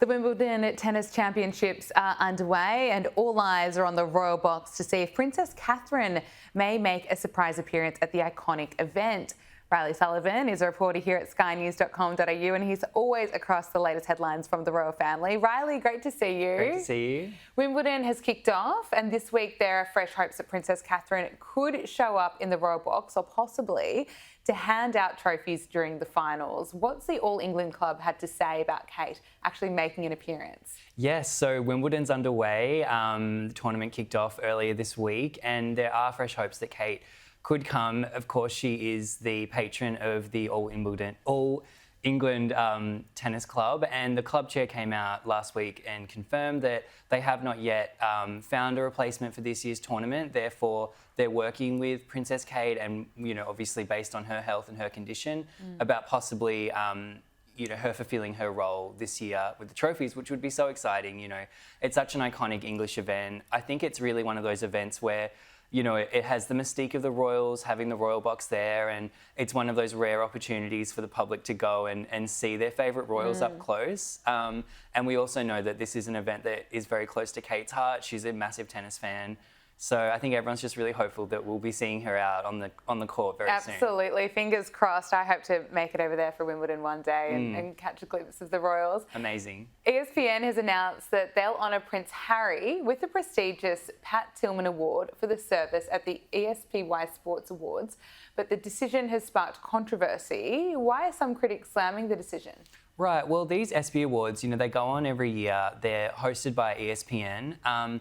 The Wimbledon Tennis Championships are underway and all eyes are on the Royal Box to see if Princess Catherine may make a surprise appearance at the iconic event. Reilly Sullivan is a reporter here at skynews.com.au and he's always across the latest headlines from the royal family. Reilly, great to see you. Great to see you. Wimbledon has kicked off and this week there are fresh hopes that Princess Catherine could show up in the Royal Box or possibly to hand out trophies during the finals. What's the All England club had to say about Kate actually making an appearance? Yes, so Wimbledon's underway. The tournament kicked off earlier this week and there are fresh hopes that Kate could come. Of course, she is the patron of the All England Tennis Club, and the club chair came out last week and confirmed that they have not yet found a replacement for this year's tournament. Therefore, they're working with Princess Kate and, obviously based on her health and her condition, about possibly, her fulfilling her role this year with the trophies, which would be so exciting. It's such an iconic English event. I think it's really one of those events where it has the mystique of the Royals, having the Royal Box there, and it's one of those rare opportunities for the public to go and see their favourite Royals up close. And we also know that this is an event that is very close to Kate's heart. She's a massive tennis fan. So I think everyone's just really hopeful that we'll be seeing her out on the court very soon. Absolutely. Fingers crossed. I hope to make it over there for Wimbledon one day and catch a glimpse of the Royals. Amazing. ESPN has announced that they'll honour Prince Harry with the prestigious Tillman Award for the service at the ESPY Sports Awards. But the decision has sparked controversy. Why are some critics slamming the decision? Right. Well, these ESPY Awards, they go on every year. They're hosted by ESPN.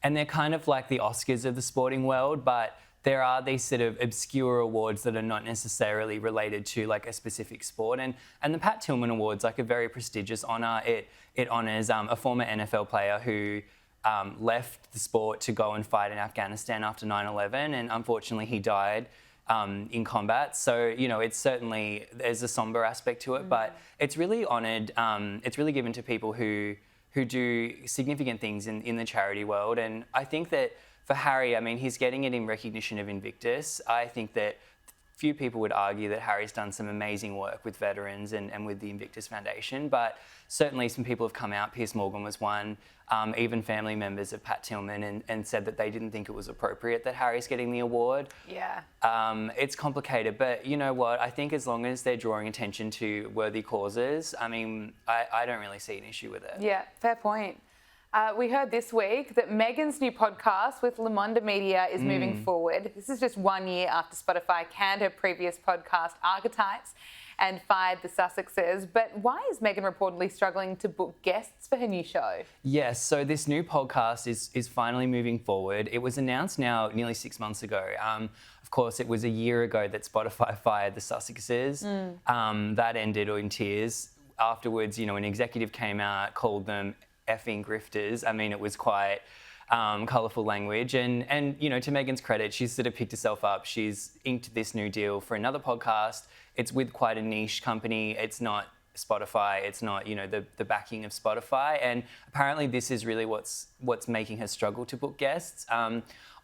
And they're kind of like the Oscars of the sporting world, but there are these sort of obscure awards that are not necessarily related to like a specific sport. And the Tillman Award's like a very prestigious honour. It honours a former NFL player who left the sport to go and fight in Afghanistan after 9/11, and unfortunately he died in combat. So, it's certainly, there's a sombre aspect to it, but it's really honoured. It's really given to people who do significant things in the charity world. And I think that for Harry, he's getting it in recognition of Invictus. I think that few people would argue that Harry's done some amazing work with veterans and with the Invictus Foundation, but certainly some people have come out. Piers Morgan was one, even family members of Tillman, and said that they didn't think it was appropriate that Harry's getting the award. Yeah. It's complicated, but you know what? I think as long as they're drawing attention to worthy causes, I don't really see an issue with it. Yeah, fair point. We heard this week that Meghans' new podcast with Le Monde Media is moving forward. This is just 1 year after Spotify canned her previous podcast, Archetypes, and fired the Sussexes. But why is Meghan reportedly struggling to book guests for her new show? Yes, so this new podcast is finally moving forward. It was announced now nearly 6 months ago. Of course, it was a year ago that Spotify fired the Sussexes. That ended in tears. Afterwards, an executive came out, called them effing grifters. It was quite colourful language. And to Meghan's credit, she's sort of picked herself up. She's inked this new deal for another podcast. It's with quite a niche company. It's not Spotify. It's not, the backing of Spotify. And apparently this is really what's making her struggle to book guests.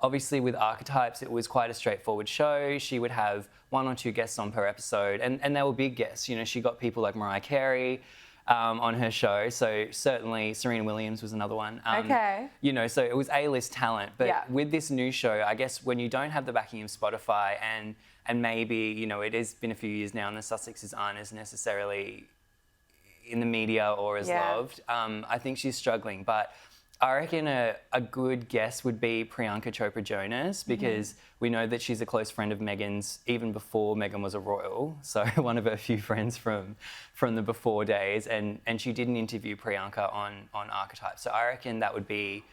Obviously with Archetypes, it was quite a straightforward show. She would have 1 or 2 guests on per episode, and they were big guests. She got people like Mariah Carey on her show. So certainly Serena Williams was another one. Okay. So it was A-list talent. But with this new show, I guess when you don't have the backing of Spotify and maybe, it has been a few years now and the Sussexes aren't as necessarily in the media or as loved, I think she's struggling. But I reckon a good guess would be Priyanka Chopra Jonas, because we know that she's a close friend of Megan's even before Meghan was a royal. So one of her few friends from the before days, and she did an interview Priyanka on Archetypes. So I reckon that would be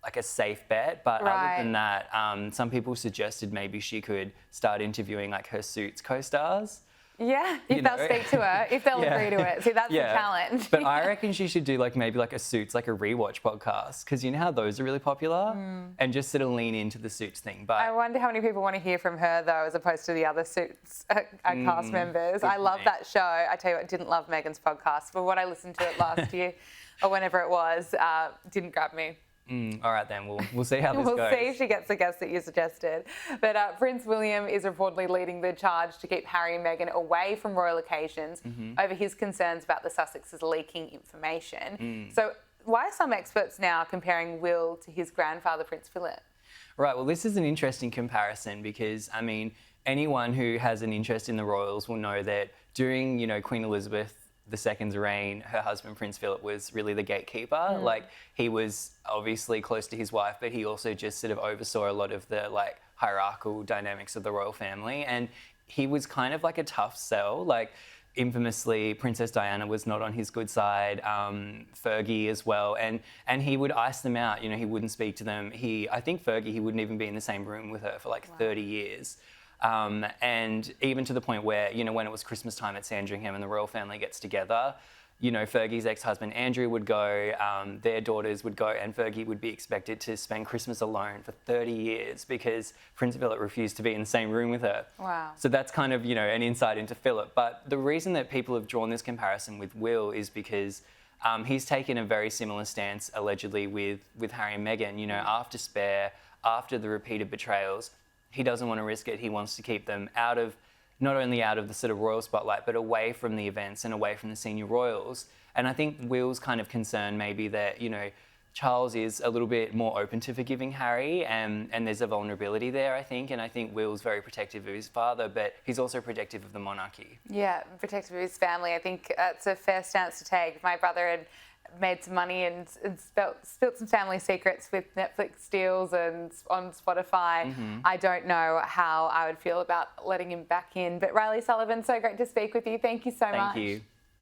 like a safe bet. But other than that, some people suggested maybe she could start interviewing like her Suits co-stars. Yeah, if they'll speak to her, if they'll agree to it. See, that's the challenge. But I reckon she should do maybe a Suits, like a rewatch podcast, because you know how those are really popular, and just sort of lean into the Suits thing. But I wonder how many people want to hear from her though, as opposed to the other Suits cast members. I love that show. I tell you what, didn't love Megan's podcast, but what I listened to it last year or whenever it was, didn't grab me. All right then, we'll see how this We'll goes. see if she gets the guest that you suggested. But Prince William is reportedly leading the charge to keep Harry and Meghan away from royal occasions over his concerns about the Sussexes leaking information. So why are some experts now comparing Will to his grandfather, Prince Philip? Right, well, this is an interesting comparison because, I mean, anyone who has an interest in the royals will know that during, Queen Elizabeth II's reign, her husband, Prince Philip, was really the gatekeeper. Like, he was obviously close to his wife, but he also just sort of oversaw a lot of the, hierarchical dynamics of the royal family. And he was kind of like a tough sell. Like, infamously, Princess Diana was not on his good side, Fergie as well, and he would ice them out. He wouldn't speak to them. I think Fergie, he wouldn't even be in the same room with her for 30 years. And even to the point where, when it was Christmas time at Sandringham and the royal family gets together, Fergie's ex-husband Andrew would go, their daughters would go, and Fergie would be expected to spend Christmas alone for 30 years because Prince Philip refused to be in the same room with her. Wow. So that's kind of, an insight into Philip. But the reason that people have drawn this comparison with Will is because he's taken a very similar stance, allegedly, with Harry and Meghan. After Spare, after the repeated betrayals, he doesn't want to risk it. He wants to keep them not only out of the sort of royal spotlight, but away from the events and away from the senior royals. And I think Will's kind of concern maybe that, Charles is a little bit more open to forgiving Harry and there's a vulnerability there, I think. And I think Will's very protective of his father, but he's also protective of the monarchy. Yeah, protective of his family. I think it's a fair stance to take. My brother had made some money and spilt some family secrets with Netflix deals and on Spotify. I don't know how I would feel about letting him back in. But Reilly Sullivan, so great to speak with you. Thank you so much. Thank you.